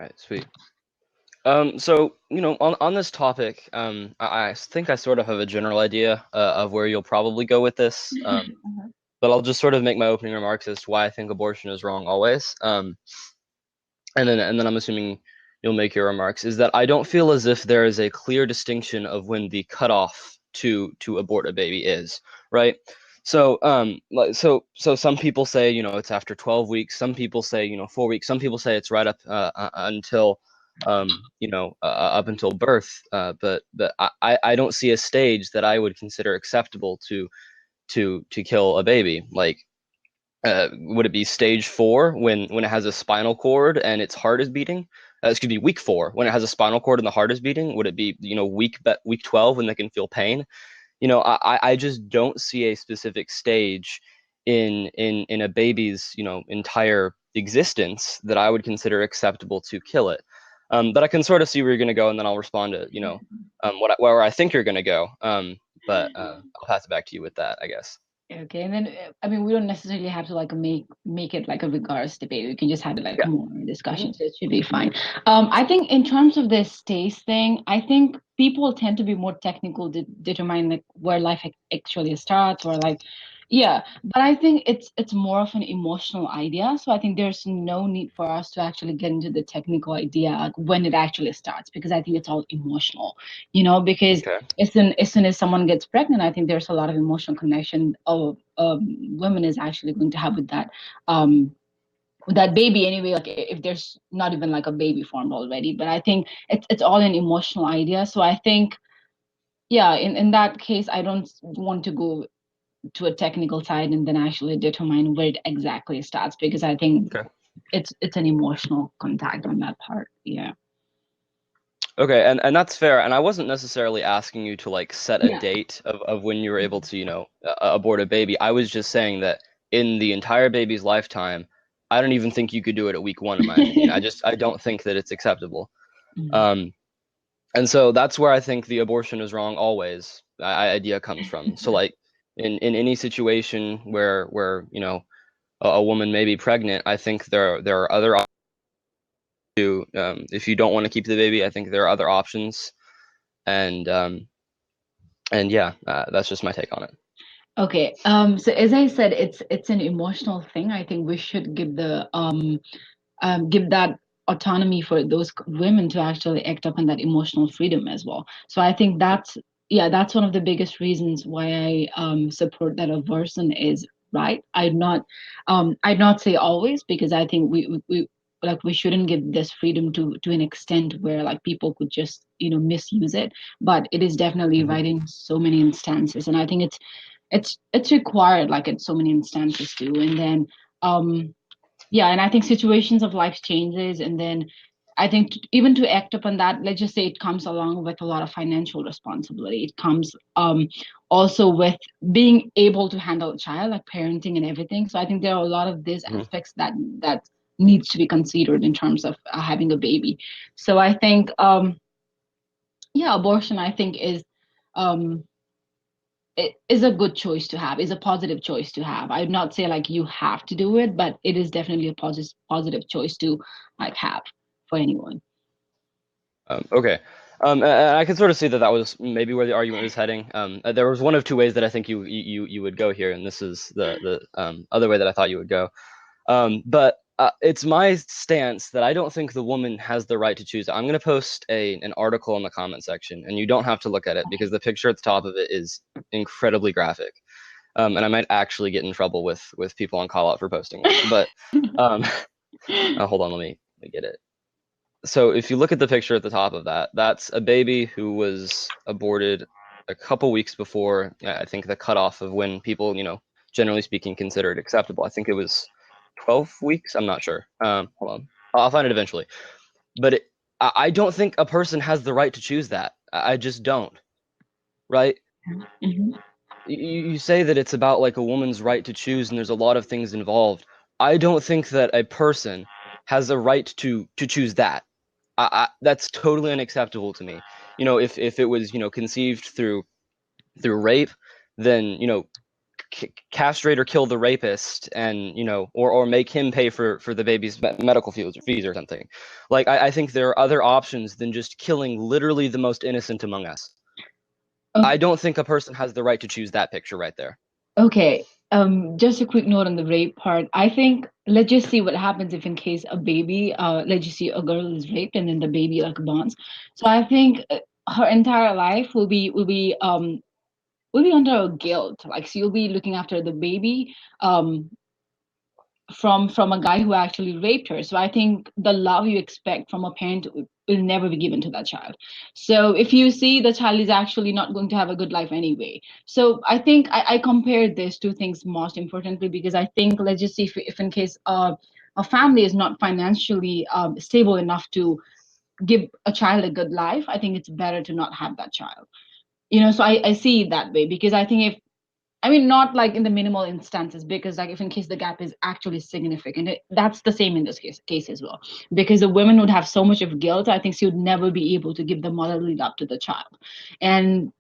Right, sweet. So on this topic, I think I sort of have a general idea of where you'll probably go with this. But I'll just sort of make my opening remarks as to why I think abortion is wrong always. And then I'm assuming you'll make your remarks. Is that I don't feel as if there is a clear distinction of when the cutoff to abort a baby is, right? So some people say it's after 12 weeks. Some people say 4 weeks. Some people say it's right up until up until birth. But I don't see a stage that I would consider acceptable to kill a baby. Like, would it be stage 4 when it has a spinal cord and its heart is beating? Excuse me, week 4 when it has a spinal cord and the heart is beating. Would it be week 12 when they can feel pain? I just don't see a specific stage in a baby's entire existence that I would consider acceptable to kill it. But I can sort of see where you're going to go, and then I'll respond to where I think you're going to go. But I'll pass it back to you with that, I guess. Okay, and then I mean, we don't necessarily have to like make it like a rigorous debate. We can just have it like Yeah. more Mhm. discussion, so it should be fine. I think in terms of this taste thing, I think people tend to be more technical to determine like where life actually starts, or like, yeah. But I think it's more of an emotional idea. So I think there's no need for us to actually get into the technical idea like when it actually starts, because I think it's all emotional, because Okay. as soon as someone gets pregnant, I think there's a lot of emotional connection of women is actually going to have um with that baby anyway. Like if there's not even like a baby formed already, but I think it's all an emotional idea. So I think yeah, in that case, I don't want to go to a technical side and then actually determine where it exactly starts, because I think Okay. it's an emotional contact on that part. Yeah. Okay, and that's fair. And I wasn't necessarily asking you to like set a Yeah. date of when you were able to, abort a baby. I was just saying that in the entire baby's lifetime, I don't even think you could do it at week 1, in my opinion. I don't think that it's acceptable. Um, and so that's where I think the abortion is wrong always. Idea comes from. So like in any situation where a woman may be pregnant, I think there are other options to if you don't want to keep the baby, I think there are other options. And yeah, that's just my take on it. Okay. So as I said, it's an emotional thing. I think we should give that autonomy for those women to actually act upon that emotional freedom as well. So I think that's one of the biggest reasons why I support that abortion is right. I'd not say always, because I think we like we shouldn't give this freedom to an extent where like people could just misuse it. But it is definitely Hmm. right in so many instances, and I think it's required like in so many instances too. And then yeah, and I think situations of life changes, and then I think even to act upon that, let's just say it comes along with a lot of financial responsibility. It comes also with being able to handle a child, like parenting and everything. So I think there are a lot of these Hmm. aspects that needs to be considered in terms of having a baby. So I think yeah, abortion I think um it is a good choice to have, is a positive choice to have. I would not say like you have to do it, but it is definitely a positive choice to like have for anyone. Okay. And I can sort of see that that was maybe where the argument was heading. There was one of two ways that I think you would go here, and this is the other way that I thought you would go. But it's my stance that I don't think the woman has the right to choose. I'm going to post an article in the comment section, and you don't have to look at it because the picture at the top of it is incredibly graphic. And I might actually get in trouble with people on call out for posting this. But um, hold on, let me get it. So if you look at the picture at the top of that, that's a baby who was aborted a couple weeks before, I think, the cutoff of when people, generally speaking, consider it acceptable. I think it was 12 weeks. I'm not sure. Hold on. I'll find it eventually. But I don't think a person has the right to choose that. I just don't, right? Mhm. You say that it's about like a woman's right to choose, and there's a lot of things involved. I don't think that a person has a right to choose that. That's totally unacceptable to me. If it was conceived through rape, then castrate or kill the rapist, and or make him pay for the baby's medical fees or something. Like I think there are other options than just killing literally the most innocent among us. I Okay. don't think a person has the right to choose that picture right there. Okay. Just a quick note on the rape part. I think let's just see what happens if in case a baby, let's just see a girl is raped and then the baby like bonds. So I think her entire life will be under guilt. Like she'll be looking after the baby, from a guy who actually raped her. So I think the love you expect from a parent will never be given to that child. So if you see the child is actually not going to have a good life anyway. So I think I compare these two things most importantly because I think let's just see if in case a family is not financially stable enough to give a child a good life, I think it's better to not have that child. So I see it that way because I think if I mean, not like in the minimal instances, because like if in case the gap is actually significant, that's the same in this case as well. Because the woman would have so much of guilt, I think she would never be able to give the motherly love to the child. And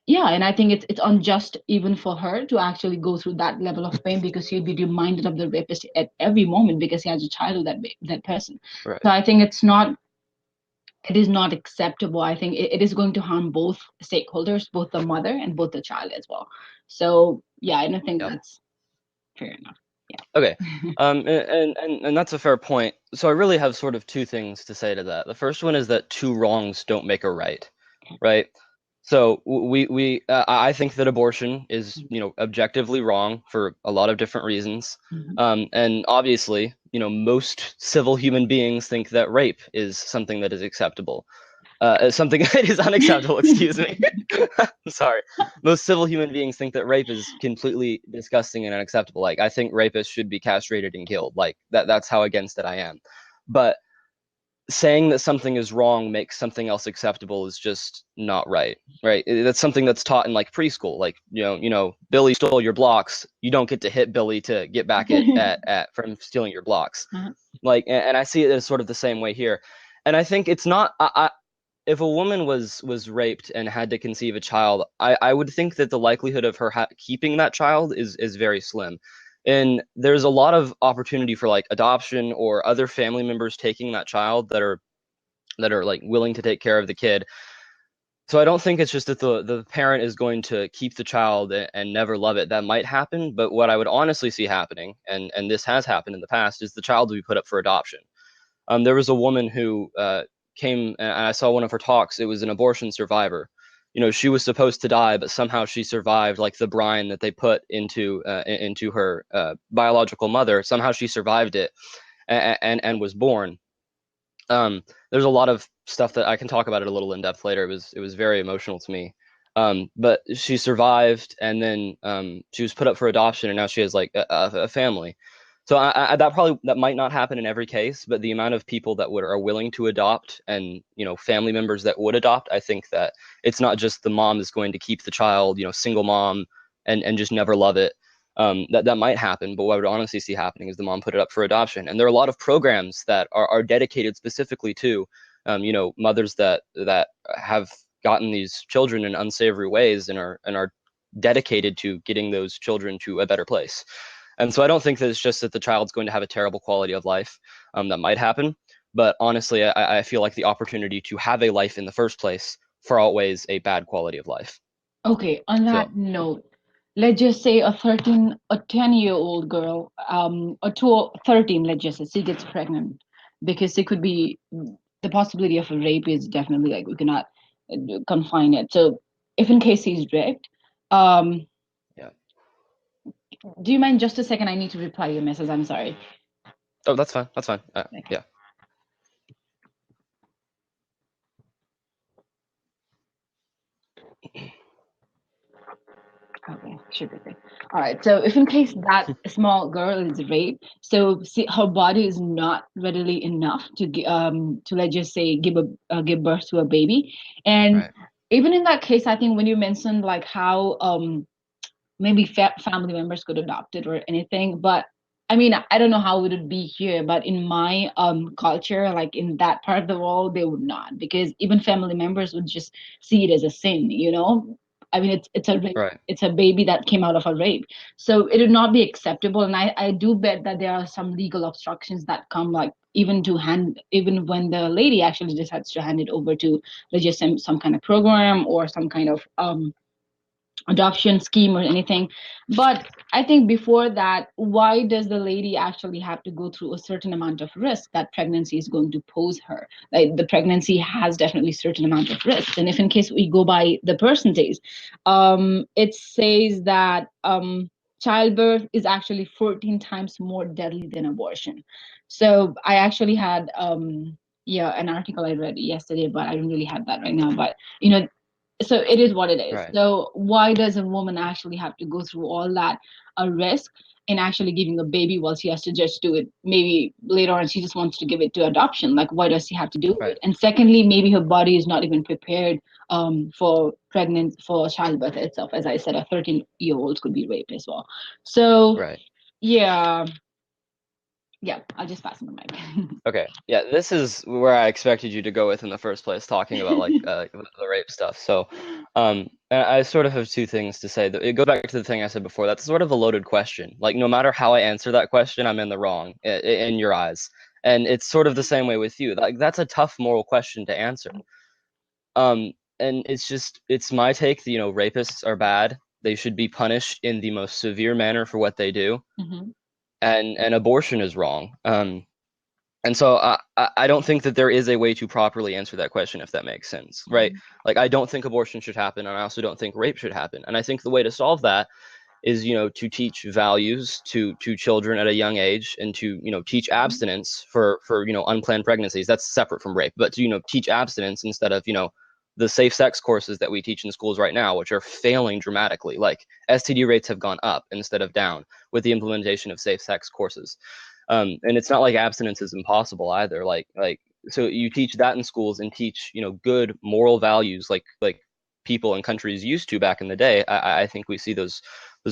yeah, and I think it's unjust even for her to actually go through that level of pain because she'll be reminded of the rapist at every moment because he has a child with that person. So Right. I think it is not acceptable. I think it is going to harm both stakeholders, both the mother and both the child as well. So yeah, I don't think Yep. that's fair enough. Okay. Yeah. And that's a fair point. So I really have sort of two things to say to that. The first one is that two wrongs don't make a right, right? So I think that abortion is, objectively wrong for a lot of different reasons. Mhm. And obviously, most civil human beings think that rape is something that is acceptable. Something that is unacceptable, excuse me. I'm sorry. Most civil human beings think that rape is completely disgusting and unacceptable. Like I think rapists should be castrated and killed. Like that's how against it I am. But saying that something is wrong makes something else acceptable is just not right. Right? That's something that's taught in like preschool. Like, Billy stole your blocks. You don't get to hit Billy to get back at from stealing your blocks. Uh-huh. Like, and I see it as sort of the same way here. And I think it's not. If a woman was raped and had to conceive a child, I would think that the likelihood of her keeping that child is very slim. And there's a lot of opportunity for like adoption or other family members taking that child that are like willing to take care of the kid. So I don't think it's just that the parent is going to keep the child and never love it. That might happen, but what I would honestly see happening, and this has happened in the past, is the child will be put up for adoption. There was a woman who came, and I saw one of her talks. It was an abortion survivor. She was supposed to die, but somehow she survived, like the brine that they put into her biological mother. Somehow she survived it and was born. There's a lot of stuff that I can talk about it a little in depth later. It was very emotional to me. But she survived, and then she was put up for adoption, and now she has like a family. So that might not happen in every case, but the amount of people that are willing to adopt, and family members that would adopt, I think that it's not just the mom is going to keep the child, single mom, and just never love it. That might happen, but what I would honestly see happening is the mom put it up for adoption. And there are a lot of programs that are dedicated specifically to, mothers that have gotten these children in unsavory ways and are dedicated to getting those children to a better place. And so I don't think that it's just that the child's going to have a terrible quality of life. That might happen, but honestly, I feel like the opportunity to have a life in the first place far outweighs a bad quality of life. Okay, on So that note, let's just say a 10-year-old girl, or 13, let's just say she gets pregnant because it could be the possibility of a rape is definitely like we cannot confine it. So if in case he's raped, um, yeah. do you mind just a second? I need to reply your message. I'm sorry. Oh, that's fine. That's fine. Okay. Yeah. Okay, should be okay. All right. So if in case that small girl is raped, so see, her body is not readily enough to let's just say give birth to a baby, and Right. even in that case, I think when you mentioned like how maybe family members could adopt it or anything, but I mean I don't know how it would be here, but in my culture, like in that part of the world, they would not because even family members would just see it as a sin, I mean, it's a rape. Right. It's a baby that came out of a rape. So it would not be acceptable. And I do bet that there are some legal obstructions that come, like even when the lady actually decides to hand it over to, let's just say, some kind of program or some kind of adoption scheme or anything. But I think before that, why does the lady actually have to go through a certain amount of risk that pregnancy is going to pose her? Like, the pregnancy has definitely certain amount of risk. And if in case we go by the percentage, it says that childbirth is actually 14 times more deadly than abortion. So I actually had yeah, an article I read yesterday, but I don't really have that right now. But so it is what it is. Right. So why does a woman actually have to go through all that risk in actually giving a baby while she has to just do it? Maybe later on she just wants to give it to adoption. Like, why does she have to do Right. it? And secondly, maybe her body is not even prepared for childbirth itself. As I said, a 13-year-old could be raped as well. So Right. yeah, yeah, I'll just pass my mic. Okay. Yeah, this is where I expected you to go with in the first place, talking about like the rape stuff. So, I sort of have two things to say. It goes back to the thing I said before. That's sort of a loaded question. Like, no matter how I answer that question, I'm in the wrong in your eyes. And it's sort of the same way with you. Like, that's a tough moral question to answer. And it's my take that, rapists are bad. They should be punished in the most severe manner for what they do. Hmm. And abortion is wrong. And so I don't think that there is a way to properly answer that question, if that makes sense, right? Hmm. Like, I don't think abortion should happen, and I also don't think rape should happen. And I think the way to solve that is, to teach values to children at a young age, and to, teach abstinence for unplanned pregnancies. That's separate from rape, but to, teach abstinence instead of, the safe sex courses that we teach in schools right now, which are failing dramatically. Like, STD rates have gone up instead of down with the implementation of safe sex courses. And it's not like abstinence is impossible either. So you teach that in schools, and teach, good moral values, like people and countries used to back in the day. I think we see those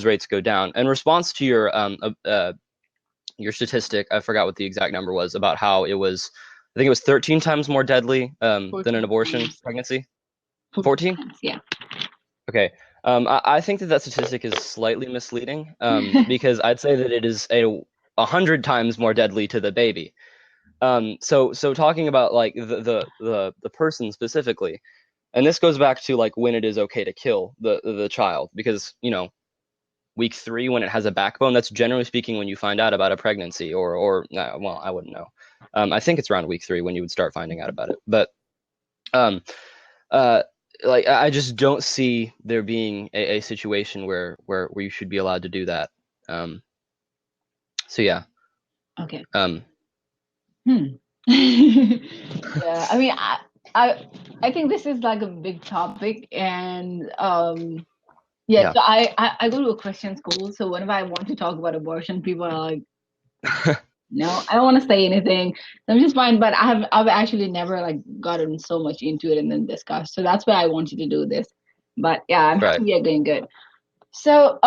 rates go down. In response to your statistic, I forgot what the exact number was, about how it was, I think it was 13 times more deadly than an 14 abortion times. pregnancy. 14 14? times, yeah. Okay. I think that statistic is slightly misleading, because I'd say that it is 100 times more deadly to the baby. So talking about like the person specifically, and this goes back to like when it is okay to kill the child, because week 3, when it has a backbone, that's generally speaking when you find out about a pregnancy, or well, I wouldn't know. I think it's around week 3 when you would start finding out about it. But um uh like, I just don't see there being a situation where you should be allowed to do that. So yeah. Okay. um Hmm. Yeah, I mean, I I think this is like a big topic, and yeah. yeah. So I go to a Christian school, so whenever I want to talk about abortion, people are like, no, I don't want to say anything. So I'm just fine, but I've actually never like gotten so much into it and then discussed. So that's why I wanted to do this. But yeah, I'm happy Right. we are doing good. So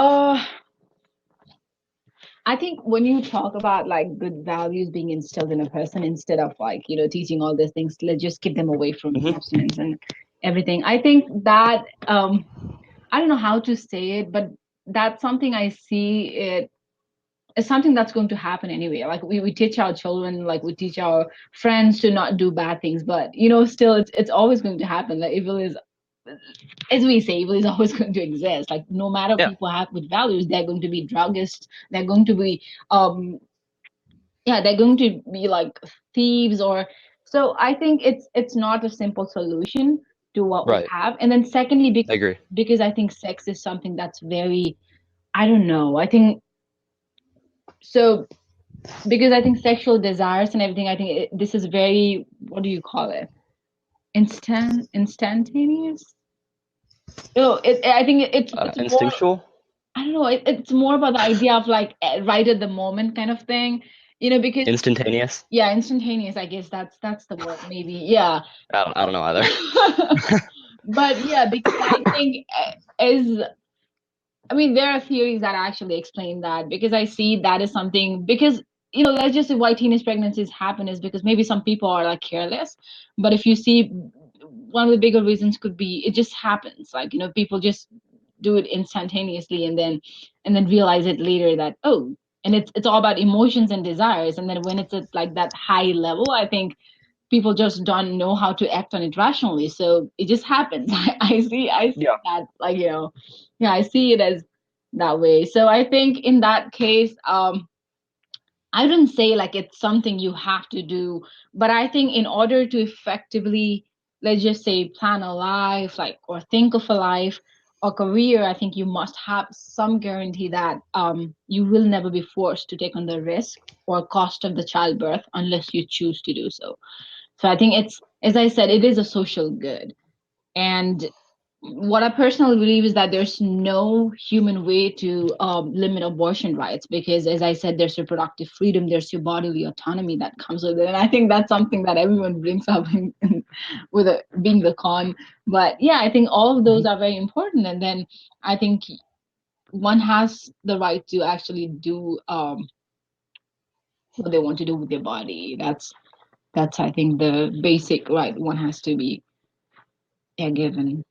I think when you talk about like good values being instilled in a person instead of like, teaching all these things, let's just keep them away from Hmm. abstinence and everything. I think that I don't know how to say it, but that's something I see it as something that's going to happen anyway. Like we teach our children, like we teach our friends to not do bad things, but still it's always going to happen. Like evil is, as we say, evil is always going to exist. Like no matter Yeah. people have with values, they're going to be druggists, they're going to be um yeah, they're going to be like thieves. Or so I think it's not a simple solution to what we Right. have. And then secondly, I agree. because I think sex is something that's very, I don't know, I think so, because I think sexual desires and everything, I think this is very, what do you call it, instantaneous. I think it's more, Instinctual. I don't know. It's more about the idea of like right at the moment kind of thing, because Instantaneous. yeah, instantaneous. I guess that's the word. Maybe, yeah. I don't know either. But yeah, because I think is I mean, there are theories that actually explain that, because I see that is something, because let's just say why teenage pregnancies happen is because maybe some people are like careless. But if you see one of the bigger reasons could be it just happens. Like, people just do it instantaneously, and then realize it later that, oh, and it's all about emotions and desires. And then when it's at like that high level, I think people just don't know how to act on it rationally. So it just happens. I see Yeah. that, like, yeah, I see it as that way. So I think in that case, I wouldn't say like it's something you have to do, but I think in order to effectively, let's just say, plan a life, like, or think of a life or career, I think you must have some guarantee that you will never be forced to take on the risk or cost of the childbirth unless you choose to do so. So I think it's, as I said, it is a social good. And what I personally believe is that there's no human way to limit abortion rights because, as I said, there's reproductive freedom, there's your bodily autonomy that comes with it. And I think that's something that everyone brings up with being the con. But yeah, I think all of those Mhm. are very important. And then I think one has the right to actually do what they want to do with their body. That's I think the basic right one has to be, yeah, given.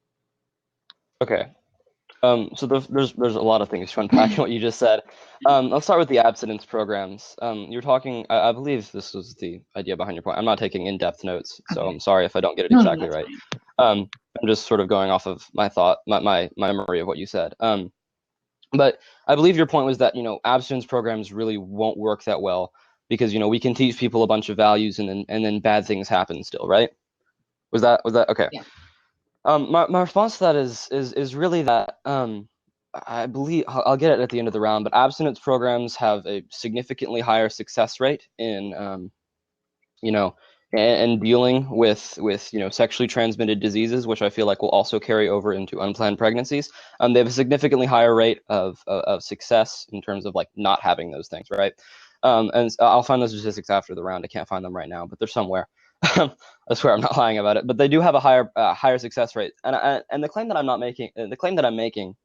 Okay. So there's a lot of things to unpack in what you just said. Let's start with the abstinence programs. You're talking, I believe this was the idea behind your point. I'm not taking in-depth notes, so Okay. I'm sorry if I don't get it No, no, exactly that's right. fine. I'm just sort of going off of my thought, my memory of what you said. But I believe your point was that, abstinence programs really won't work that well because, we can teach people a bunch of values and then bad things happen still, right? Was that okay? Yeah. My response to that is really that I believe I'll get it at the end of the round, but abstinence programs have a significantly higher success rate in you know and dealing with sexually transmitted diseases, which I feel like will also carry over into unplanned pregnancies. They have a significantly higher rate of success in terms of like not having those things, right? And I'll find those statistics after the round. I can't find them right now, but they're somewhere. I swear I'm not lying about it, but they do have a higher success rate. And the claim that I'm not making, the claim that I'm making,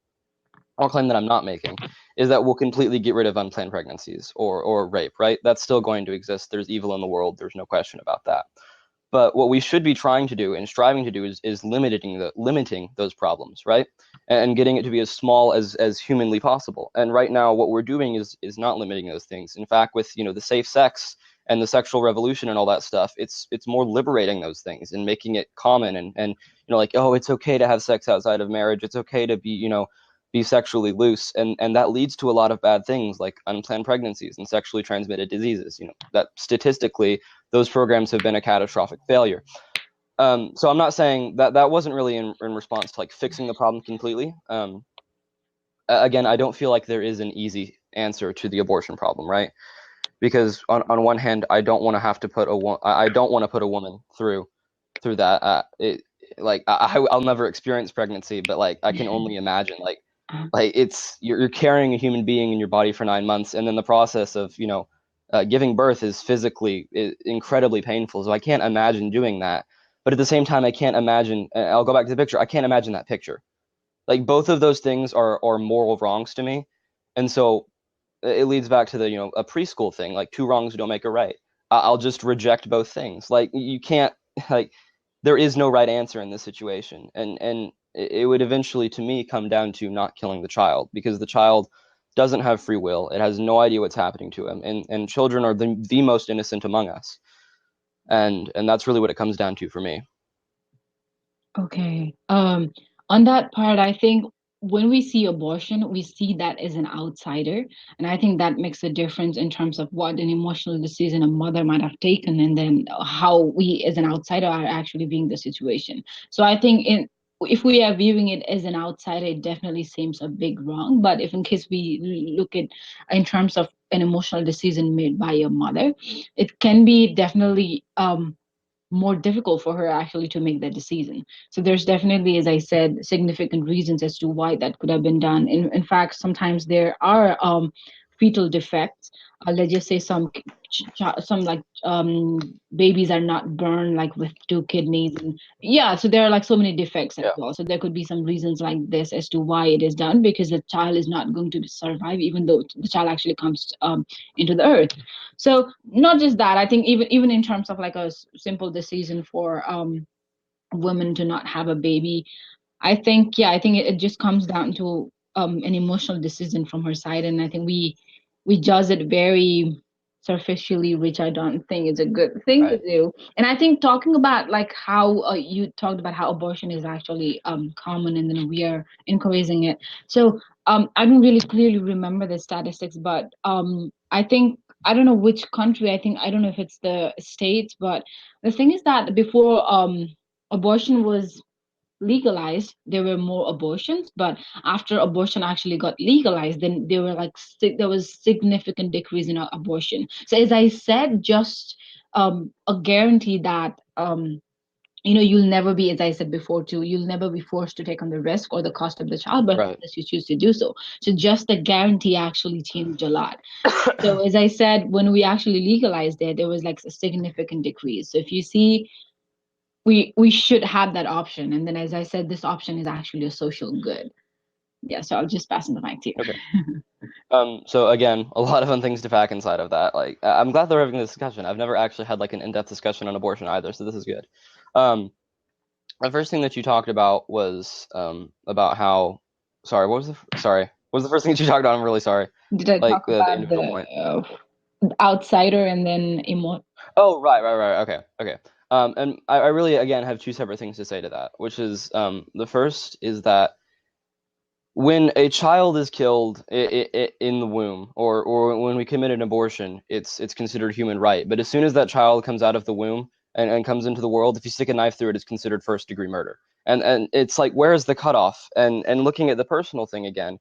or claim that I'm not making, is that we'll completely get rid of unplanned pregnancies or rape, right? That's still going to exist. There's evil in the world. There's no question about that. But what we should be trying to do and striving to do is limiting those problems, right? And getting it to be as small as humanly possible. And right now, what we're doing is not limiting those things. In fact, with the safe sex and the sexual revolution and all that stuff, it's more liberating those things and making it common and like, oh, it's okay to have sex outside of marriage. It's okay to be sexually loose, and that leads to a lot of bad things like unplanned pregnancies and sexually transmitted diseases. That statistically those programs have been a catastrophic failure. So I'm not saying that wasn't really in response to like fixing the problem completely. Again, I don't feel like there is an easy answer to the abortion problem, right? Because on one hand, I don't want to have to put I don't want to put a woman through that. I'll never experience pregnancy, but like I can only imagine like it's you're carrying a human being in your body for 9 months, and then the process of giving birth is physically incredibly painful. So I can't imagine doing that. But at the same time, I can't imagine. I'll go back to the picture. I can't imagine that picture. Like both of those things are moral wrongs to me, and so it leads back to the a preschool thing. Like two wrongs don't make a right. I'll just reject both things. Like you can't like there is no right answer in this situation, and it would eventually, to me, come down to not killing the child because the child doesn't have free will. It has no idea what's happening to him, and children are the most innocent among us, and that's really what it comes down to for me. Okay. On that part, I think when we see abortion, we see that as an outsider. And I think that makes a difference in terms of what an emotional decision a mother might have taken, and then how we as an outsider are actually viewing the situation. So I think if we are viewing it as an outsider, it definitely seems a big wrong. But if in case we look at in terms of an emotional decision made by a mother, it can be definitely more difficult for her actually to make that decision. So there's definitely, as I said, significant reasons as to why that could have been done. In fact, sometimes there are fetal defects. Let's just say some like babies are not born like with two kidneys, and yeah, so there are like so many defects as Yeah. well. So there could be some reasons like this as to why it is done, because the child is not going to survive even though the child actually comes into the earth. So not just that, I think even in terms of like a simple decision for women to not have a baby. I think, yeah, I think it just comes down to an emotional decision from her side, and I think we judge it very superficially, which I don't think is a good thing to Right. do. And I think talking about like how you talked about how abortion is actually common, and then we are encouraging it. So I don't really clearly remember the statistics, but I think I don't know which country. I think I don't know if it's the States, but the thing is that before abortion was legalized, there were more abortions, but after abortion actually got legalized, then there were like there was significant decrease in abortion. So as I said, just a guarantee that you'll never be, as I said before too, you'll never be forced to take on the risk or the cost of the childbirth Right. unless you choose to do so. So just the guarantee actually changed a lot. So as I said, when we actually legalized it, there was like a significant decrease. So if you see, we should have that option. And then, as I said, this option is actually a social good. Yeah, so I'll just pass on the mic to Okay. you. So again, a lot of fun things to pack inside of that. Like, I'm glad they're having this discussion. I've never actually had like an in-depth discussion on abortion either, so this is good. Um, the first thing that you talked about was about how, sorry, what was the first thing that you talked about? I'm really sorry. Did I Like talk the about individual the point. outsider and then emo? Oh, right, right, right. Okay, okay. And I really again have two separate things to say to that, which is the first is that when a child is killed in the womb, or when we commit an abortion, it's considered human right. But as soon as that child comes out of the womb and comes into the world, if you stick a knife through it, it's considered first degree murder. And it's like, where is the cutoff? And looking at the personal thing again,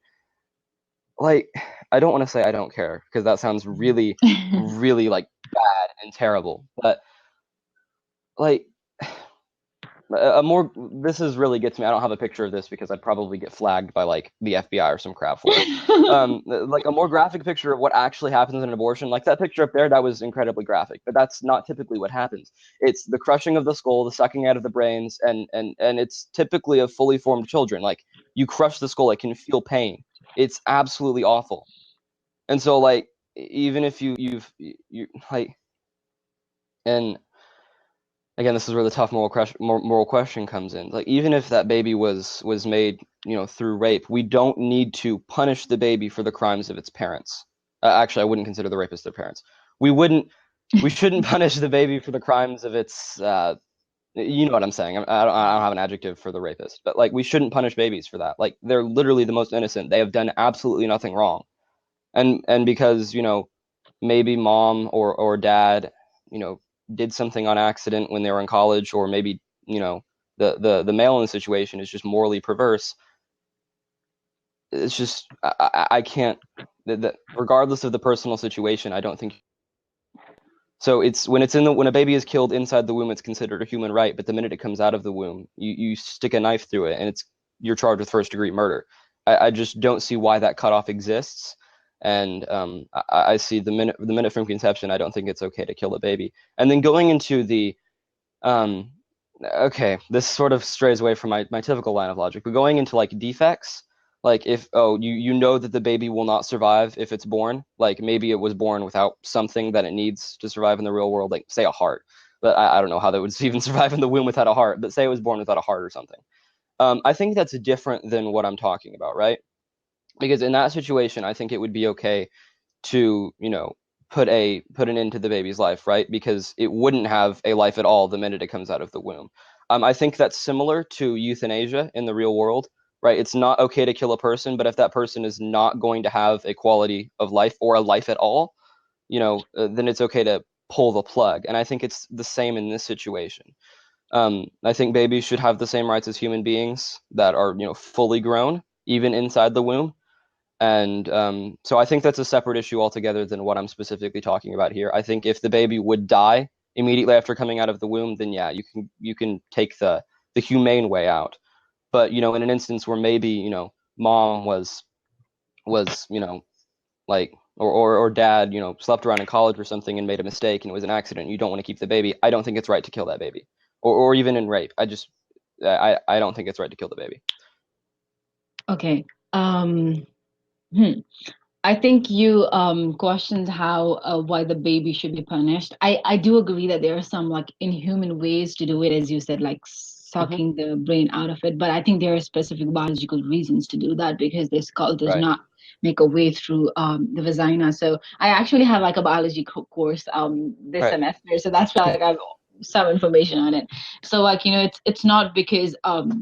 like, I don't want to say I don't care because that sounds really, really like bad and terrible. But like, a more, this is really gets me. I don't have a picture of this because I'd probably get flagged by like the FBI or some crap for it. Like a more graphic picture of what actually happens in an abortion, like that picture up there, that was incredibly graphic, but that's not typically what happens. It's the crushing of the skull, the sucking out of the brains, and it's typically of fully formed children. Like, you crush the skull, it can feel pain. It's absolutely awful. And so like, even if you like, and again, this is where the tough moral question comes in. Like, even if that baby was made, through rape, we don't need to punish the baby for the crimes of its parents. Actually, I wouldn't consider the rapists their parents. We wouldn't. We shouldn't punish the baby for the crimes of its. You know what I'm saying? I don't have an adjective for the rapist, but like, we shouldn't punish babies for that. Like, they're literally the most innocent. They have done absolutely nothing wrong, and because maybe mom or dad you know did something on accident when they were in college, or maybe the male in the situation is just morally perverse. It's just I can't, regardless of the personal situation, I don't think so. It's when a baby is killed inside the womb, it's considered a human right, but the minute it comes out of the womb, you stick a knife through it and you're charged with first degree murder. I just don't see why that cutoff exists. And I see the minute from conception, I don't think it's okay to kill a baby. And then going into the um, okay, this sort of strays away from my typical line of logic, but going into like defects, like, if you know that the baby will not survive if it's born, like maybe it was born without something that it needs to survive in the real world, like say a heart, but I don't know how that would even survive in the womb without a heart, but say it was born without a heart or something. I think that's different than what I'm talking about, right? Because in that situation, I think it would be okay to put an end to the baby's life, right? Because it wouldn't have a life at all the minute it comes out of the womb. I think that's similar to euthanasia in the real world, right? It's not okay to kill a person, but if that person is not going to have a quality of life or a life at all, then it's okay to pull the plug. And I think it's the same in this situation. I think babies should have the same rights as human beings that are fully grown, even inside the womb. And so I think that's a separate issue altogether than what I'm specifically talking about here. I think if the baby would die immediately after coming out of the womb, then yeah, you can take the humane way out. But in an instance where maybe mom was like, or dad slept around in college or something and made a mistake and it was an accident, you don't want to keep the baby. I don't think it's right to kill that baby, or even in rape. I don't think it's right to kill the baby. Okay. Um, hmm. I think you questioned how why the baby should be punished. I do agree that there are some like inhuman ways to do it, as you said, like Hmm. sucking the brain out of it. But I think there are specific biological reasons to do that because the skull does Right. not make a way through the vagina. So I actually have like a biology course this Right. semester, so that's why like I've some information on it. So like it's not because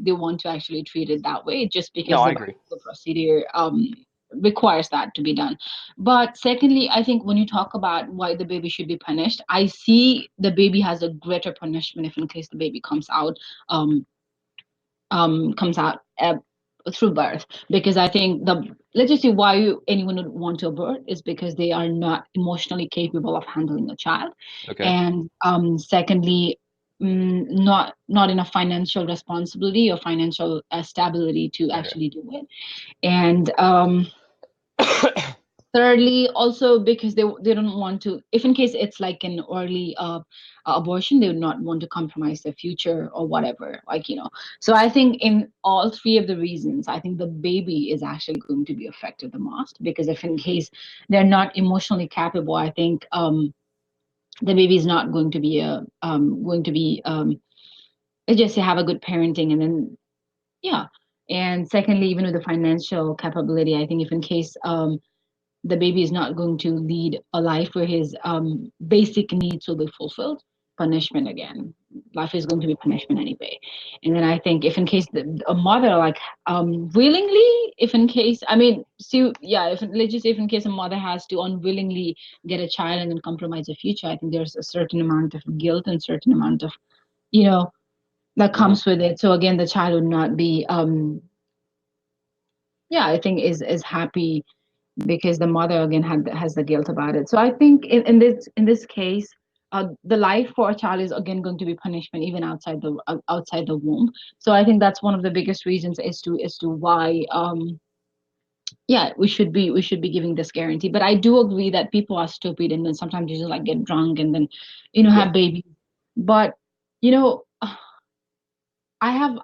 they want to actually treat it that way, just No, because I the agree. biological procedure requires that to be done. But secondly, I think when you talk about why the baby should be punished, I see the baby has a greater punishment if in case the baby um comes out through birth, because I think the let's just say why anyone would want to abort is because they are not emotionally capable of handling a child, Okay. and secondly, not enough financial responsibility or financial stability to Okay. actually do it, and thirdly, also because they don't want to, if in case it's like an early abortion, they would not want to compromise their future or whatever, like so I think in all three of the reasons, I think the baby is actually going to be affected the most, because if in case they're not emotionally capable, I think the baby is not going to be let's just say have a good parenting, and then yeah. And secondly, even with the financial capability, I think if in case the baby is not going to lead a life where his basic needs will be fulfilled, punishment again. Life is going to be punishment anyway. And then I think if in case a mother like willingly, if in case, I mean, see, yeah, if let's just say if in case a mother has to unwillingly get a child and then compromise the future, I think there's a certain amount of guilt and certain amount of, you know, that Hmm. comes with it. So again, the child would not be, yeah, I think is happy because the mother again has the guilt about it. So I think in this case, the life for a child is again going to be punishment even outside the womb. So I think that's one of the biggest reasons as to why yeah, we should be giving this guarantee. But I do agree that people are stupid and then sometimes you just like get drunk and then Yeah. have babies. But you know I have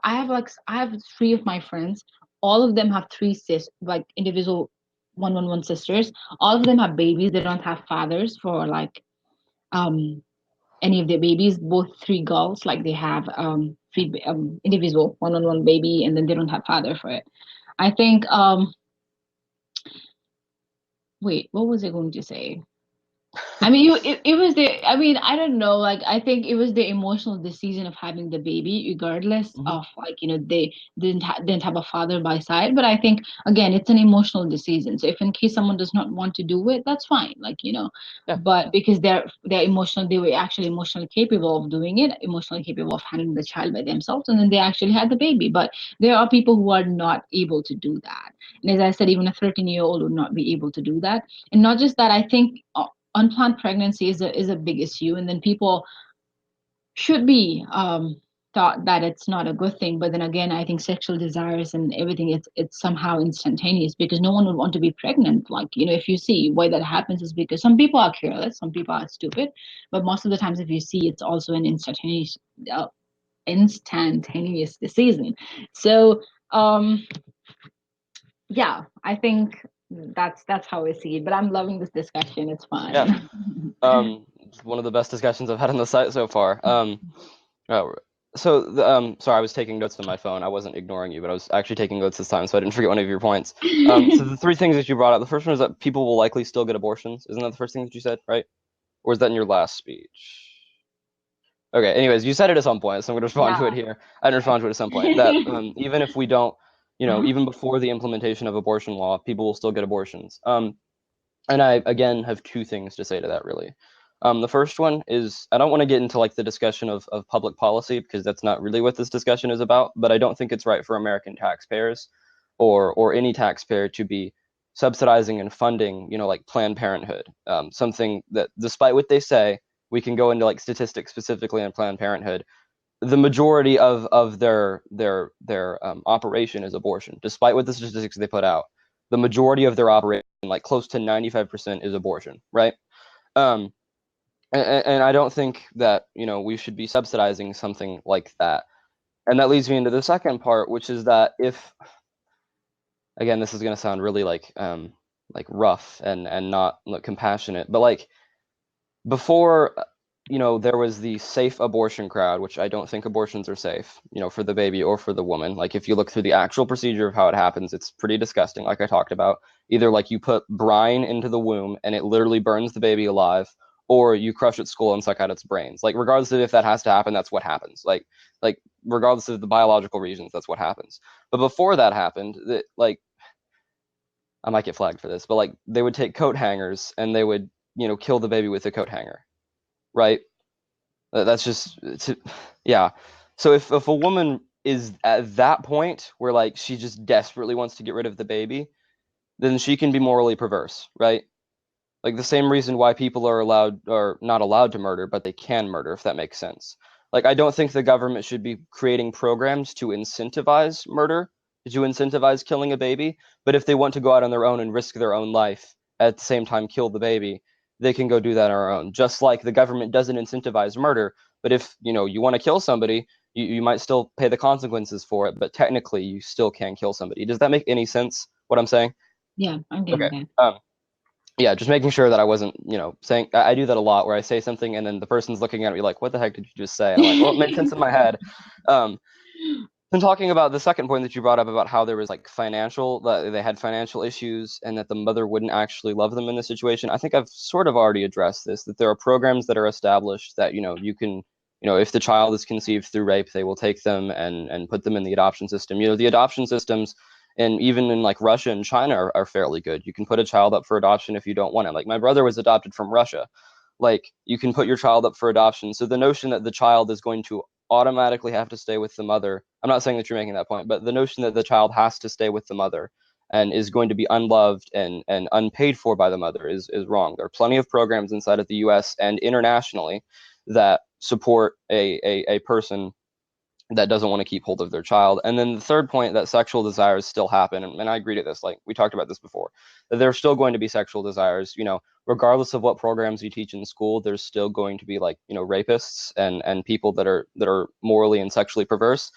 three of my friends. All of them have three sis like individual one sisters. All of them have babies. They don't have fathers for like um any of their babies. Both three girls, like they have three individual one baby, and then they don't have father for it. I think wait, what was I going to say? I mean, it was I mean, I don't know. Like, I think it was the emotional decision of having the baby, regardless Hmm. of like, they didn't have a father by side. But I think again, it's an emotional decision. So if in case someone does not want to do it, that's fine. Like, Yeah. but because they're emotional, they were actually emotionally capable of doing it, emotionally capable of handling the child by themselves, and then they actually had the baby. But there are people who are not able to do that. And as I said, even a 13-year-old would not be able to do that. And not just that, I think unplanned pregnancy is a big issue, and then people should be taught that it's not a good thing. But then again, I think sexual desires and everything, it's somehow instantaneous, because no one would want to be pregnant. Like, if you see why that happens is because some people are careless, some people are stupid, but most of the times if you see, it's also an instantaneous decision. So yeah, I think that's how I see it. But I'm loving this discussion. It's Yeah. fun. It's one of the best discussions I've had on the site so far. Uh, sorry, I was taking notes on my phone. I wasn't ignoring you, but I was actually taking notes this time, so I didn't forget one of your points. So the three things that you brought up, the first one is that people will likely still get abortions. Isn't that the first thing that you said, right? Or is that in your last speech? Okay, anyways, you said it at some point, so I'm going to respond Yeah. to it here. I didn't respond to it at some point. That even if we don't, even before the implementation of abortion law, people will still get abortions. And I, again, have two things to say to that, really. The first one is I don't want to get into like the discussion of public policy because that's not really what this discussion is about, but I don't think it's right for American taxpayers or any taxpayer to be subsidizing and funding, like Planned Parenthood. Something that, despite what they say, we can go into like statistics specifically on Planned Parenthood. The majority of their operation is abortion, despite what the statistics they put out. The majority of their operation, like close to 95%, is abortion, right? Um, and I don't think that we should be subsidizing something like that. And that leads me into the second part, which is that if, again, this is going to sound really like rough and not compassionate, but like before. there was the safe abortion crowd, which I don't think abortions are safe, for the baby or for the woman. Like, if you look through the actual procedure of how it happens, it's pretty disgusting, like I talked about. Either like you put brine into the womb and it literally burns the baby alive, or you crush its skull and suck out its brains. Like, regardless of if that has to happen, that's what happens. Like regardless of the biological reasons, that's what happens. But before that happened, like I might get flagged for this, but like they would take coat hangers and they would, kill the baby with a coat hanger, right? That's just yeah. So if a woman is at that point where like she just desperately wants to get rid of the baby, then she can be morally perverse, right? Like the same reason why people are allowed or not allowed to murder, but they can murder, if that makes sense. Like I don't think the government should be creating programs to incentivize murder, to incentivize killing a baby. But if they want to go out on their own and risk their own life at the same time kill the baby, they can go do that on their own. Just like the government doesn't incentivize murder, but if you want to kill somebody, you might still pay the consequences for it, but technically you still can kill somebody. Does that make any sense? What I'm saying? Yeah, I'm getting Okay. that. Yeah, just making sure that I wasn't, saying I do that a lot where I say something and then the person's looking at me like, what the heck did you just say? And I'm like, well, it made sense in my head. Um, and talking about the second point that you brought up about how there was like that they had financial issues and that the mother wouldn't actually love them in this situation. I think I've sort of already addressed this, that there are programs that are established that, you can, if the child is conceived through rape, they will take them and put them in the adoption system. The adoption systems and even in like Russia and China are fairly good. You can put a child up for adoption if you don't want it. Like my brother was adopted from Russia. Like you can put your child up for adoption. So the notion that the child is going to automatically have to stay with the mother. I'm not saying that you're making that point, but the notion that the child has to stay with the mother and is going to be unloved and unpaid for by the mother is wrong. There are plenty of programs inside of the US and internationally that support a person that doesn't want to keep hold of their child. And then the third point, that sexual desires still happen. And I agree to this. Like we talked about this before, that there's still going to be sexual desires, regardless of what programs you teach in school, there's still going to be like, rapists and people that are morally and sexually perverse.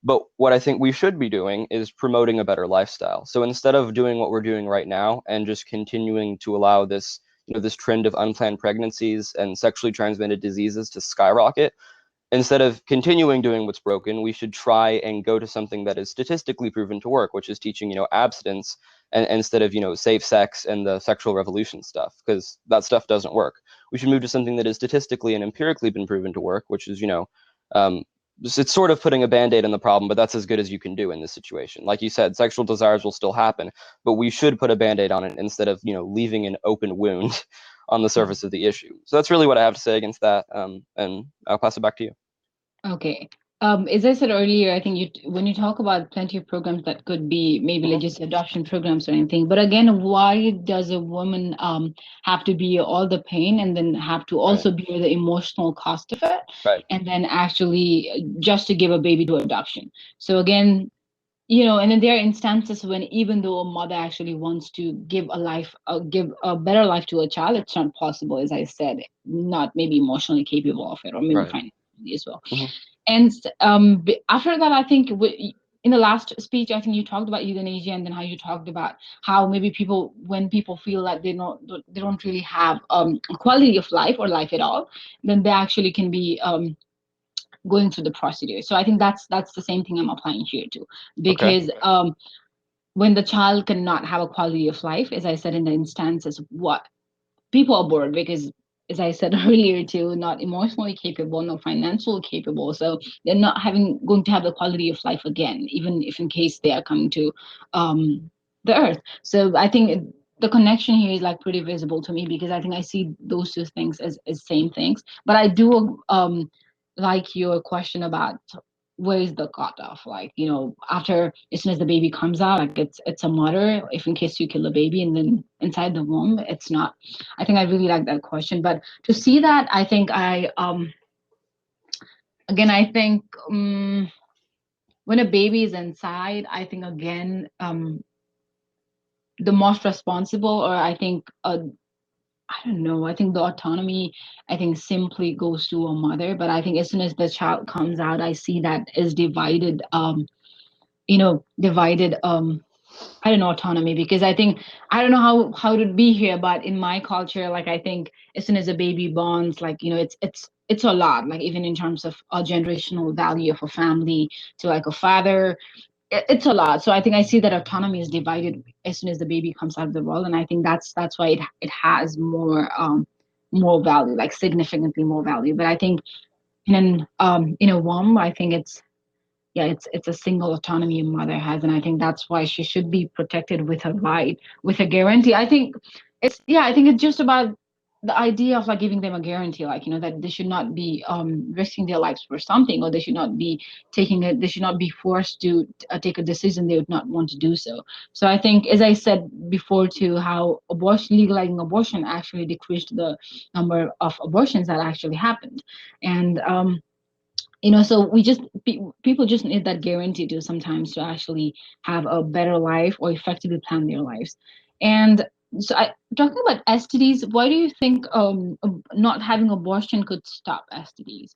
But what I think we should be doing is promoting a better lifestyle. So instead of doing what we're doing right now and just continuing to allow this, this trend of unplanned pregnancies and sexually transmitted diseases to skyrocket, instead of continuing doing what's broken, we should try and go to something that is statistically proven to work, which is teaching, abstinence and instead of, safe sex and the sexual revolution stuff, because that stuff doesn't work. We should move to something that is statistically and empirically been proven to work, which is, um, it's sort of putting a band-aid on the problem, but that's as good as you can do in this situation. Like you said, sexual desires will still happen, but we should put a band-aid on it instead of, leaving an open wound on the Yeah. surface of the issue. So that's really what I have to say against that. And I'll pass it back to you. Okay. As I said earlier, I think when you talk about plenty of programs that could be maybe like Mhm. just adoption programs or anything, but again, why does a woman have to bear all the pain and then have to Right. also bear the emotional cost of it, Right. and then actually just to give a baby to adoption? So again, and then there are instances when even though a mother actually wants to give a better life to a child, it's not possible, as I said, not maybe emotionally capable of it, or maybe Right. financially as well. Hmm. And after that, I think in the last speech, I think you talked about euthanasia, and then how you talked about how maybe when people feel like they don't really have a quality of life or life at all, then they actually can be going through the procedure. So I think that's the same thing I'm applying here too, Okay. because when the child cannot have a quality of life, as I said in the instances, what people are bored because, as I said earlier too, not emotionally capable, not financially capable, so they're not going to have the quality of life again, even if in case they are coming to um, the earth. So I think the connection here is like pretty visible to me, because I think I see those two things as same things. But I do like your question about where is the cutoff, like, after, as soon as the baby comes out, like it's a murder if in case you kill a baby, and then inside the womb it's not. I think I really like that question. But to see that, I think I think when a baby is inside, I think again, the most responsible, or I think I don't know, I think the autonomy, I think, simply goes to a mother. But I think as soon as the child comes out, I see that is divided I don't know, autonomy, because I think, I don't know how to be here, but in my culture, like, I think as soon as a baby bonds, like, it's it's a lot, like even in terms of a generational value of a family to like a father. It's a lot. So I think I see that autonomy is divided as soon as the baby comes out of the world, and I think that's why it has more value, like significantly more value. But I think in a womb, I think it's a single autonomy a mother has, and I think that's why she should be protected with a right, with a guarantee. I think it's just about the idea of like giving them a guarantee, like that they should not be risking their lives for something, or they should not be they should not be forced to take a decision they would not want to do so. So I think, as I said before, too, how abortion legalizing abortion actually decreased the number of abortions that actually happened, and so people just need that guarantee to sometimes to actually have a better life or effectively plan their lives. And so talking about STDs, why do you think not having abortion could stop STDs?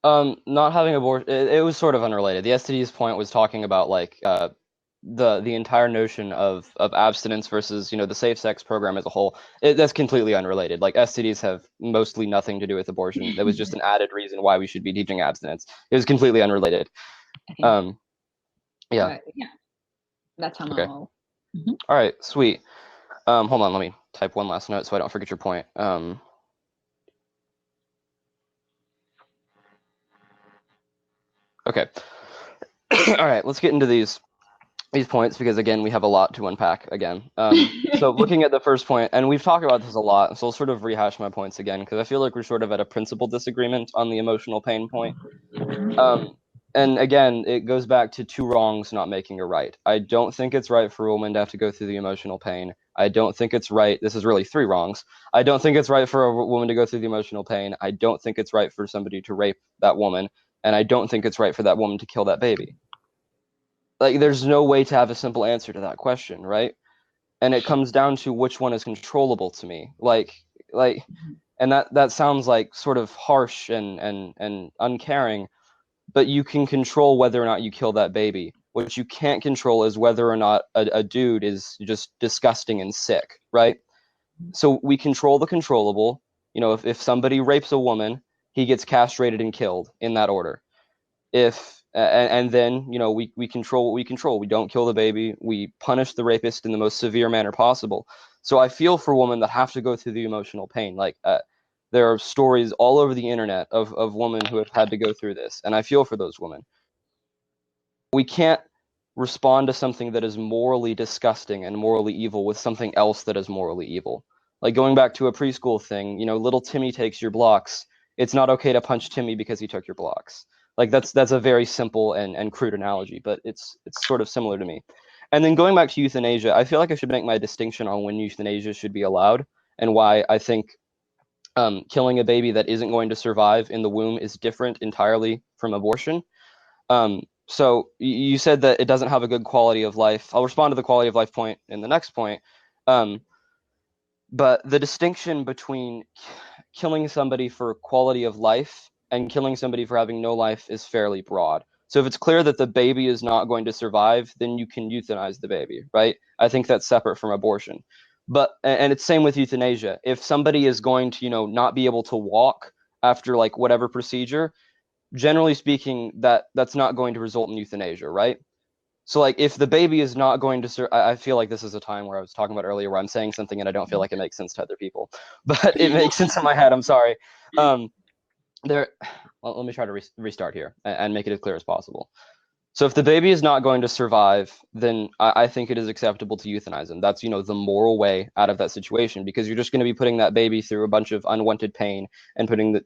Not having abortion, it was sort of unrelated. The STD's point was talking about like the entire notion of abstinence versus the safe sex program as a whole. That's completely unrelated. Like STDs have mostly nothing to do with abortion. That was just an added reason why we should be teaching abstinence. It was completely unrelated. I think Um, yeah. yeah, that's how Okay. I'll. All right. Sweet. Hold on. Let me type one last note so I don't forget your point. Okay. All right. Let's get into these points because again we have a lot to unpack again. So looking at the first point, and we've talked about this a lot, so I'll sort of rehash my points again because I feel like we're sort of at a principal disagreement on the emotional pain point. Um, and again, it goes back to two wrongs not making a right. I don't think it's right for a woman to have to go through the emotional pain. I don't think it's right. This is really three wrongs. I don't think it's right for a woman to go through the emotional pain. I don't think it's right for somebody to rape that woman. And I don't think it's right for that woman to kill that baby. Like, there's no way to have a simple answer to that question, right? And it comes down to which one is controllable to me. Like, and that sounds like sort of harsh and uncaring, but you can control whether or not you kill that baby. What you can't control is whether or not a dude is just disgusting and sick, right? So we control the controllable. If somebody rapes a woman, he gets castrated and killed in that order. If and then we control what we control. We don't kill the baby. We punish the rapist in the most severe manner possible. So I feel for women that have to go through the emotional pain. Like there are stories all over the internet of women who have had to go through this, and I feel for those women. We can't respond to something that is morally disgusting and morally evil with something else that is morally evil. Like going back to a preschool thing, little Timmy takes your blocks. It's not okay to punch Timmy because he took your blocks. Like that's a very simple and crude analogy, but it's sort of similar to me. And then going back to euthanasia, I feel like I should make my distinction on when euthanasia should be allowed and why I think killing a baby that isn't going to survive in the womb is different entirely from abortion. So you said that it doesn't have a good quality of life. I'll respond to the quality of life point in the next point. Um, but the distinction between killing somebody for quality of life and killing somebody for having no life is fairly broad. So if it's clear that the baby is not going to survive, then you can euthanize the baby, right? I think that's separate from abortion. But and it's same with euthanasia. If somebody is going to, not be able to walk after like whatever procedure, generally speaking, that's not going to result in euthanasia, right? So like if the baby is not going to I feel like this is a time where I was talking about earlier where I'm saying something and I don't feel like it makes sense to other people, but it makes sense in my head. I'm sorry. Um, there. Well, let me try to restart here and make it as clear as possible. So if the baby is not going to survive, then I think it is acceptable to euthanize them. That's the moral way out of that situation because you're just going to be putting that baby through a bunch of unwanted pain and putting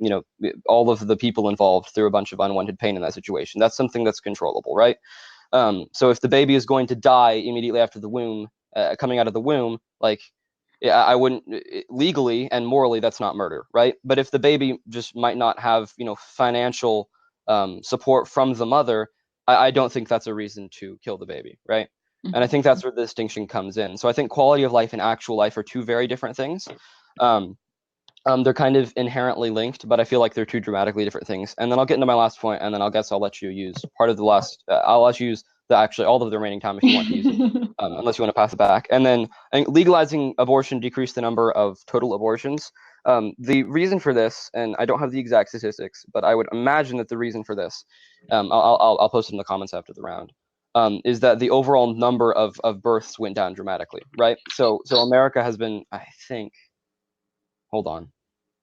all of the people involved through a bunch of unwanted pain in that situation. That's something that's controllable, right? So if the baby is going to die immediately after the womb, coming out of the womb, like yeah, I wouldn't legally and morally that's not murder, right? But if the baby just might not have financial support from the mother, I don't think that's a reason to kill the baby, right? And I think that's where the distinction comes in. So I think quality of life and actual life are two very different things. Um, they're kind of inherently linked, but I feel like they're two dramatically different things. And then I'll get into my last point, and then I'll let you use part of the last. I'll let you use actually all of the remaining time if you want to use it, unless you want to pass it back. And then legalizing abortion decreased the number of total abortions. The reason for this, and I don't have the exact statistics, but I would imagine that the reason for this, I'll post it in the comments after the round, is that the overall number of births went down dramatically, right? So America has been, I think, hold on,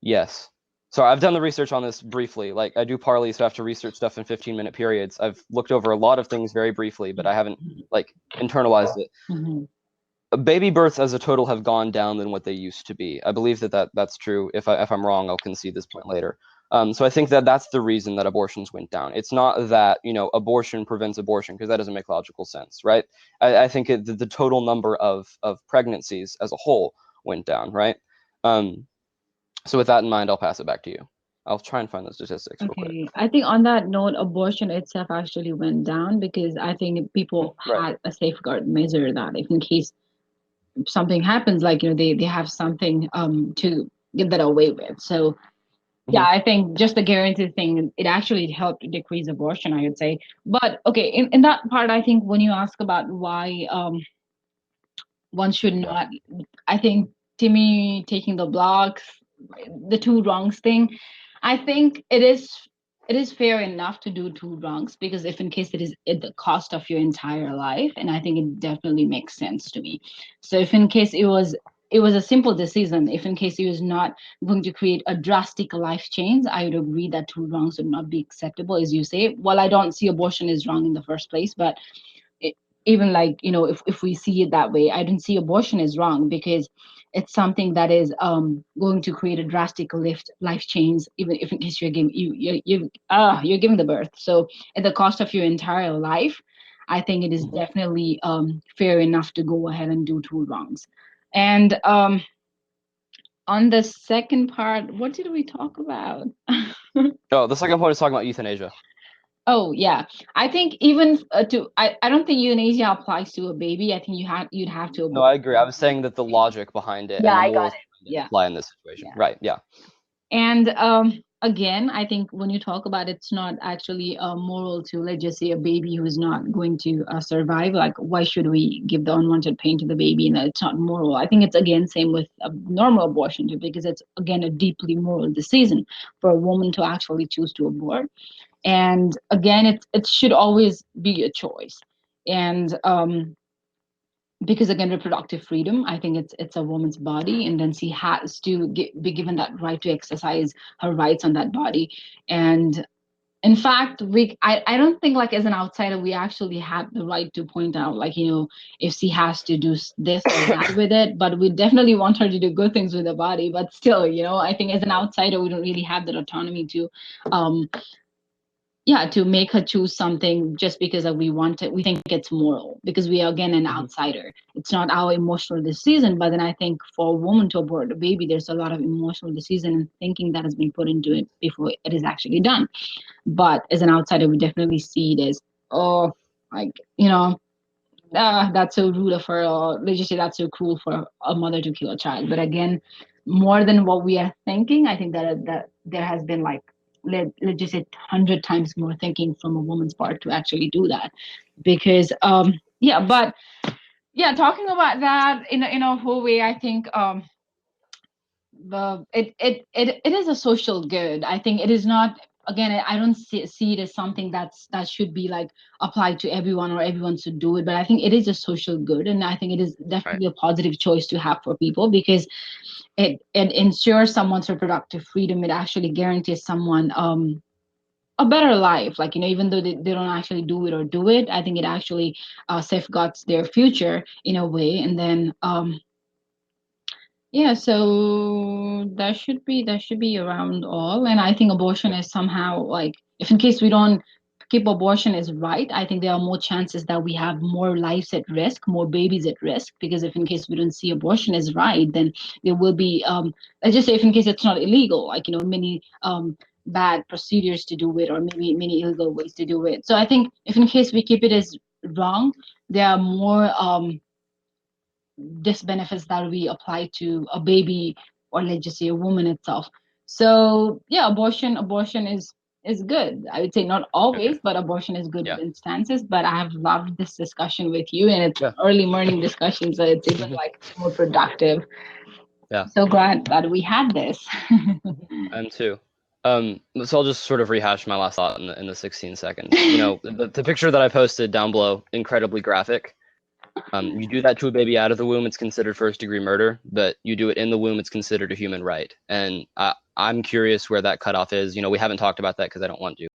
yes. So I've done the research on this briefly. Like I do Parley, so I have to research stuff in 15-minute periods. I've looked over a lot of things very briefly, but I haven't like internalized it. Mm-hmm. Baby births as a total have gone down than what they used to be. I believe that's true. If I'm wrong, I'll concede this point later. So I think that that's the reason that abortions went down. It's not that abortion prevents abortion, because that doesn't make logical sense, right? I think the total number of pregnancies as a whole went down, right? Um, so with that in mind, I'll pass it back to you. I'll try and find those statistics real quick. Okay, I think on that note, abortion itself actually went down because I think people Right. had a safeguard measure that if in case something happens, like they have something to get that away with. So yeah, Hmm. I think just the guaranteed thing, it actually helped decrease abortion, I would say. But okay, in that part, I think when you ask about why one should not, I think Timmy taking the blocks, the two wrongs thing, I think it is fair enough to do two wrongs because if in case it is at the cost of your entire life, and I think it definitely makes sense to me. So if in case it was a simple decision, if in case it was not going to create a drastic life change, I would agree that two wrongs would not be acceptable, as you say. Well, I don't see abortion as wrong in the first place, but it, even like if we see it that way, I don't see abortion as wrong because it's something that is going to create a drastic life change, even if in case you're giving you're giving the birth, so at the cost of your entire life, I think it is Hmm. definitely fair enough to go ahead and do two wrongs. And on the second part, what did we talk about? Oh, the second point is talking about euthanasia. Oh yeah, I think even I don't think euthanasia applies to a baby. I think you'd have to No, abort. I agree. I was saying that the logic behind it Yeah, and the I got morals it. behind it Yeah, apply in this situation. yeah. Right. Yeah. And again, I think when you talk about it's not actually moral to, let's just say, a baby who is not going to survive. Like, why should we give the unwanted pain to the baby? And it's not moral. I think it's again same with a normal abortion too, because it's again a deeply moral decision for a woman to actually choose to abort. And again, it should always be a choice. And because again, reproductive freedom, I think it's a woman's body, and then she has to be given that right to exercise her rights on that body. And in fact, I don't think like as an outsider we actually have the right to point out like if she has to do this or that with it, but we definitely want her to do good things with the body. But still, I think as an Right. outsider we don't really have that autonomy to um yeah, to make her choose something just because we want it, we think it's moral because we are again an Hmm. outsider. It's not our emotional decision. But then I think for a woman to abort a baby, there's a lot of emotional decision and thinking that has been put into it before it is actually done. But as an outsider we definitely see it as, oh, like that's so rude of her, or let's just say that's so cruel for a mother to kill a child. But again, more than what we are thinking, I think that there has been like, let's just say 100 times more thinking from a woman's part to actually do that. Because yeah, but yeah, talking about that in a whole way, I think it is a social good. I think it is not, again, I don't see it as something that should be like applied to everyone or everyone should do it, but I think it is a social good, and I think it is Right. definitely a positive choice to have for people because it ensures someone's reproductive freedom. It actually guarantees someone a better life, like even though they don't actually do it or do it, I think it actually safeguards their future in a way. And then yeah, so that should be around all. And I think abortion Yeah. is somehow like, if in case we don't keep abortion as right, I think there are more chances that we have more lives at risk, more babies at risk. Because if in case we don't see abortion as right, then there will be let's just say if in case it's not illegal, like many bad procedures to do it, or maybe many illegal ways to do it. So I think if in case we keep it as wrong, there are more disbenefits that we apply to a baby, or let's just say a woman itself. So yeah, abortion is good. I would say not Okay. always, but abortion is good Yeah. with instances. But I have loved this discussion with you, and it's Yeah. early morning discussion, so it's even Hmm. like more productive. Yeah, So glad that we had this. I am too. So I'll just sort of rehash my last thought in the 16 seconds. You know, the picture that I posted down below, incredibly graphic. You do that to a baby out of the womb, it's considered first-degree murder, but you do it in the womb, it's considered a human right. And I'm curious where that cutoff is. You know, we haven't talked about that because I don't want to.